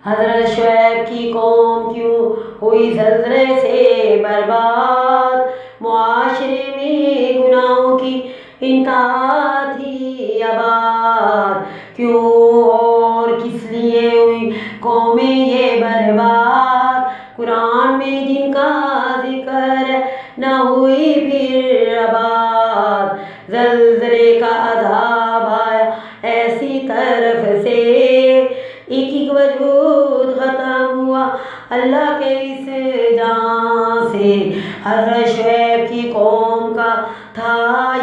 حضرت شعیب کی قوم کیوں ہوئی زلزلے سے برباد، معاشرے میں گناہوں کی انتہا تھی آباد، کیوں اور کس لیے ہوئی قومیں یہ برباد، قرآن میں جن کا ذکر نہ ہوئی پھر آباد، زلزلے کا عذاب آیا ایسی طرف سے، ایک ایک وجود ختم ہوا اللہ کے اس جہاں سے، حضرت شعیب کی قوم کا تھا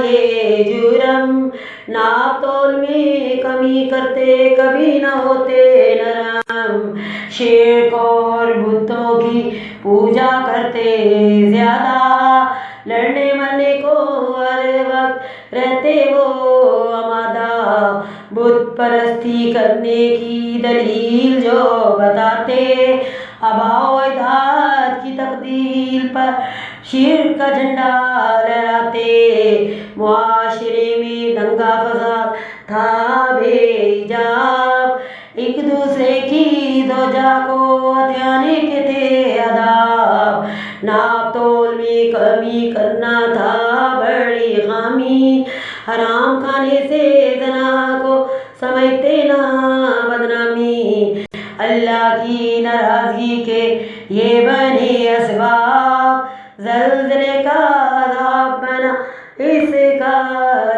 یہ جرم، ناپ تول میں کمی کرتے کبھی نہ ہوتے نرم، شرک اور بتوں کی پوجا کرتے زیادہ، لڑنے مرنے کو ہر وقت رہتے وہ آمادہ، بت پرستی کرنے کی دلیل جو بتاتے، آباء و اجداد کی تقدیر پر شرک کا جھنڈا لہراتے، معاشرے میں دنگا فساد تھا بے حجاب، ایک دوسرے کی زوجہ کو ہتھیانے کے تھے آداب، ناپ تول میں کمی کرنا تھا بڑی خامی، حرام کھانے سے زنا کو سمجھتے نہ بدنامی، اللہ کی ناراضگی کے یہ بنے اسباب، زلزلے کا عذاب بنا اس کا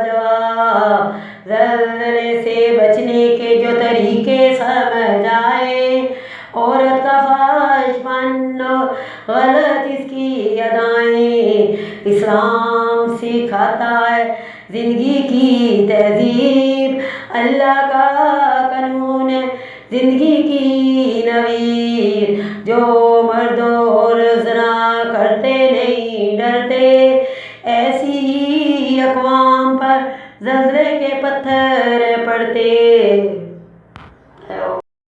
جواب، زلزلے سے بچنے کے جو طریقے سمجھ آئے، عورت کا فحش پن اور غلط اس کی ادائیں، اسلام سکھاتا ہے زندگی کی تہذیب، اللہ کا قانون ہے زندگی کی نوید، جو مرد اور زنا کرتے نہیں ڈرتے، ایسی ہی اقوام پر زلزلے کے پتھر پڑتے۔